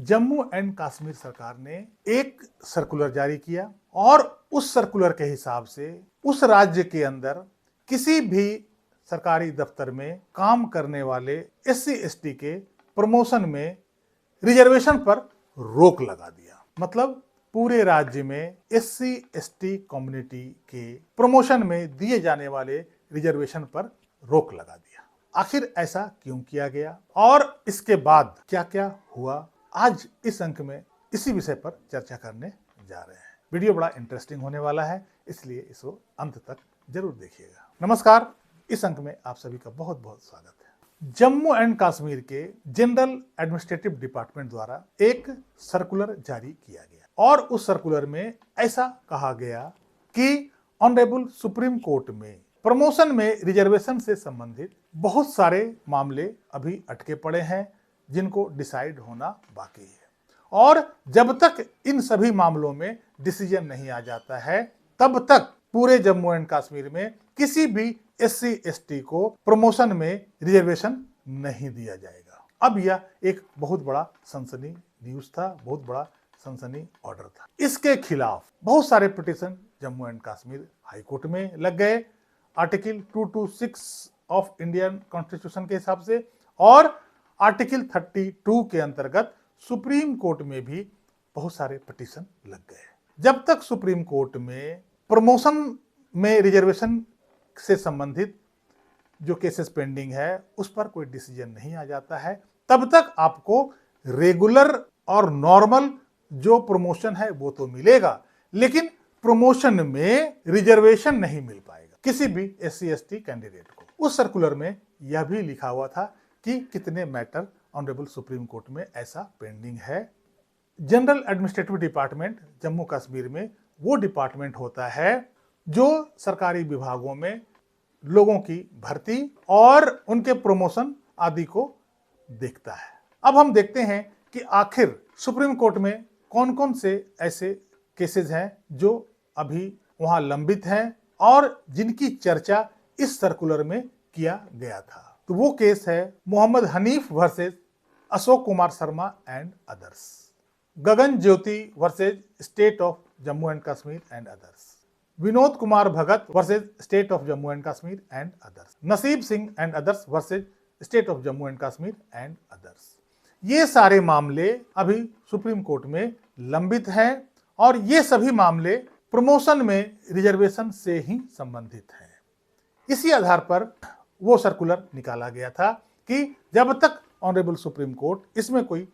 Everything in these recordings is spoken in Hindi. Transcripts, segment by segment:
जम्मू एंड कश्मीर सरकार ने एक सर्कुलर जारी किया और उस सर्कुलर के हिसाब से उस राज्य के अंदर किसी भी सरकारी दफ्तर में काम करने वाले एससी एसटी के प्रमोशन में रिजर्वेशन पर रोक लगा दिया। मतलब पूरे राज्य में एससी एसटी कम्युनिटी के प्रमोशन में दिए जाने वाले रिजर्वेशन पर रोक लगा दिया। आखिर ऐसा क्यों किया गया और इसके बाद क्या क्या हुआ, आज इस अंक में इसी विषय पर चर्चा करने जा रहे हैं। वीडियो बड़ा इंटरेस्टिंग होने वाला है, इसलिए इसको अंत तक जरूर देखिएगा। नमस्कार, इस अंक में आप सभी का बहुत बहुत स्वागत है। जम्मू एंड कश्मीर के जनरल एडमिनिस्ट्रेटिव डिपार्टमेंट द्वारा एक सर्कुलर जारी किया गया और उस सर्कुलर में ऐसा कहा गया कि ऑनरेबल सुप्रीम कोर्ट में प्रमोशन में रिजर्वेशन से संबंधित बहुत सारे मामले अभी अटके पड़े हैं जिनको डिसाइड होना बाकी है, और जब तक इन सभी मामलों में डिसीजन नहीं आ जाता है तब तक पूरे जम्मू एंड कश्मीर में किसी भी एससी एसटी को प्रमोशन में रिजर्वेशन नहीं दिया जाएगा। अब यह एक बहुत बड़ा सनसनी न्यूज था, बहुत बड़ा सनसनी ऑर्डर था। इसके खिलाफ बहुत सारे petition Jammu and Kashmir high court में लग गए आर्टिकल 226 ऑफ इंडियन कॉन्स्टिट्यूशन के हिसाब से, और आर्टिकल 32 के अंतर्गत सुप्रीम कोर्ट में भी बहुत सारे पिटीशन लग गए। जब तक सुप्रीम कोर्ट में प्रमोशन में रिजर्वेशन से संबंधित जो केसेस पेंडिंग है उस पर कोई डिसीजन नहीं आ जाता है, तब तक आपको रेगुलर और नॉर्मल जो प्रमोशन है वो तो मिलेगा, लेकिन प्रमोशन में रिजर्वेशन नहीं मिल पाएगा किसी भी एससी एसटी कैंडिडेट को। उस सर्कुलर में यह भी लिखा हुआ था कि कितने मैटर ऑनरेबल सुप्रीम कोर्ट में ऐसा पेंडिंग है। General administrative department Jammu Kashmir में वो डिपार्टमेंट होता है जो सरकारी विभागों में लोगों की भर्ती और उनके प्रमोशन आदि को देखता है। अब हम देखते हैं कि आखिर सुप्रीम कोर्ट में कौन कौन से ऐसे केसेस हैं जो अभी वहां लंबित हैं और जिनकी चर्चा इस सर्कुलर में किया गया था। तो वो केस है Mohammad Hanif versus Ashok Kumar Sharma and others, Gagan Jyoti versus state of Jammu and Kashmir and others, Vinod Kumar Bhagat versus state of Jammu and Kashmir and others, Naseeb Singh and others versus state of Jammu and Kashmir and others. ये सारे मामले अभी सुप्रीम कोर्ट में लंबित हैं और ये सभी मामले प्रमोशन में रिजर्वेशन से ही संबंधित हैं। इसी आधार पर वो सर्कुलर निकाला गया था कि जब तक ऑनरेबल सुप्रीम कोर्ट इसमें कोई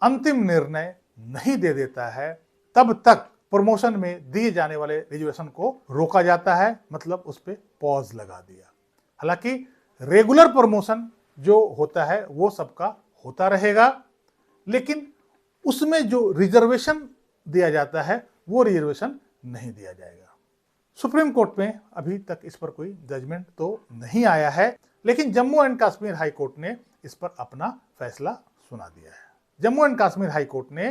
अंतिम निर्णय नहीं दे देता है तब तक प्रमोशन में दिए जाने वाले रिजर्वेशन को रोका जाता है, मतलब उस पर पॉज लगा दिया। हालांकि रेगुलर प्रमोशन जो होता है वो सबका होता रहेगा, लेकिन उसमें जो रिजर्वेशन दिया जाता है वो रिजर्वेशन नहीं दिया जाएगा। सुप्रीम कोर्ट में अभी तक इस पर कोई जजमेंट तो नहीं आया है, लेकिन Jammu and Kashmir high court ने इस पर अपना फैसला सुना दिया है। Jammu and Kashmir high court ने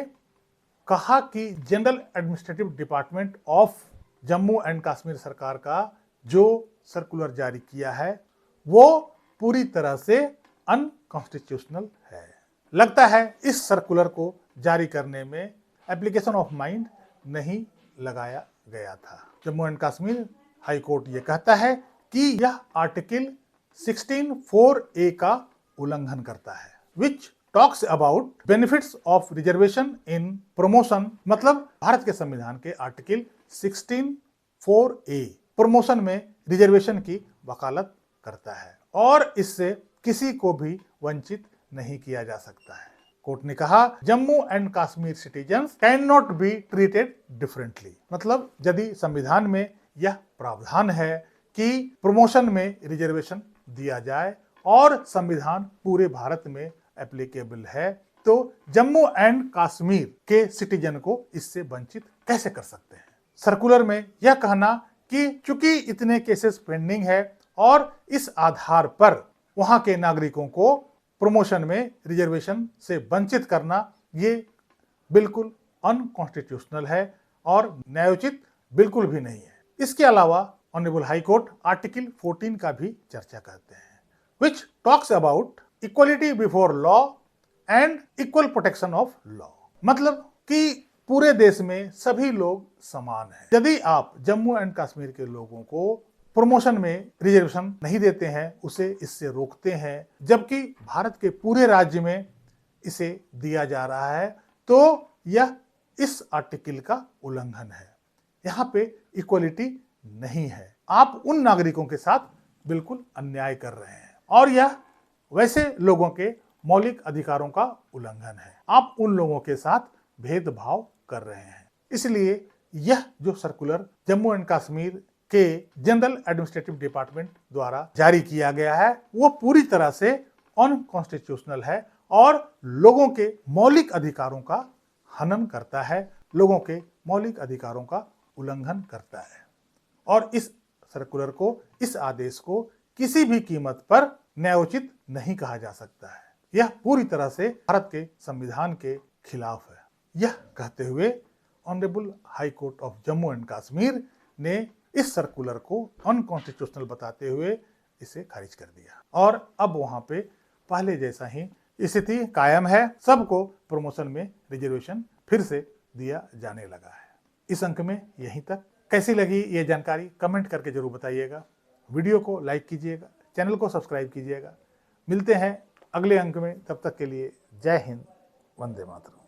कहा कि general administrative department of Jammu and Kashmir सरकार का जो सर्कुलर जारी किया है वो पूरी तरह से अनकॉन्स्टिट्यूशनल है। लगता है इस सर्कुलर को जारी करने में एप्लीकेशन ऑफ माइंड नहीं लगाया गया था। Jammu and Kashmir high court ये कहता है कि यह आर्टिकल 16(4)(a) का उल्लंघन करता है, which talks about benefits of reservation in promotion. मतलब भारत के संविधान के आर्टिकल 16(4)(a) प्रमोशन में रिजर्वेशन की वकालत करता है और इससे किसी को भी वंचित नहीं किया जा सकता है। कोर्ट ने कहा Jammu and Kashmir citizens can not be treated differently. मतलब यदि संविधान में यह प्रावधान है कि प्रमोशन में रिजर्वेशन दिया जाए और संविधान पूरे भारत में एप्लीकेबल है, तो जम्मू एंड कश्मीर के सिटीजन को इससे वंचित कैसे कर सकते हैं। सर्कुलर में यह कहना कि चूंकि इतने केसेस पेंडिंग है और इस आधार पर वहां के नागरिकों को प्रमोशन में रिजर्वेशन से वंचित करना ये बिल्कुल अनकॉन्स्टिट्यूशनल है और न्यायोचित बिल्कुल भी नहीं है। इसके अलावा ऑनरेबल हाई कोर्ट आर्टिकल 14 का भी चर्चा करते हैं, which talks about equality before law and equal protection of law. मतलब कि पूरे देश में सभी लोग समान हैं। यदि आप जम्मू एंड कश्मीर के लोगों को प्रमोशन में रिजर्वेशन नहीं देते हैं, उसे इससे रोकते हैं, जबकि भारत के पूरे राज्य में इसे दिया जा रहा है, तो यह इस आर्टिकल का उल्लंघन है। यहाँ पे इक्वलिटी नहीं है। आप उन नागरिकों के साथ बिल्कुल अन्याय कर रहे हैं और यह वैसे लोगों के मौलिक अधिकारों का उल्लंघन है। आप उन लोगों के साथ भेदभाव कर रहे हैं। इसलिए यह जो सर्कुलर जम्मू एंड कश्मीर के जनरल एडमिनिस्ट्रेटिव डिपार्टमेंट द्वारा जारी किया गया है, वो पूरी तरह से अनकॉन्स्टिट्यूशनल है और लोगों के मौलिक अधिकारों का हनन करता है, लोगों के मौलिक अधिकारों का उल्लंघन करता है। और इस सर्कुलर को, इस आदेश को किसी भी कीमत पर न्यायोचित नहीं कहा जा सकता है। यह पूरी तरह से भारत के संविधान के खिलाफ है। यह कहते हुए honourable high court of Jammu and Kashmir ने इस सर्कुलर को अनकॉन्स्टिट्यूशनल बताते हुए इसे खारिज कर दिया और अब वहां पे पहले जैसा ही स्थिति कायम है। सबको प्रमोशन में रिजर्वेशन फिर से दिया जाने लगा है। इस अंक में यहीं तक। कैसी लगी ये जानकारी कमेंट करके जरूर बताइएगा। वीडियो को लाइक कीजिएगा, चैनल को सब्सक्राइब कीजिएगा। मिलते हैं अगले अंक में, तब तक के लिए जय हिंद, वंदे मातरम।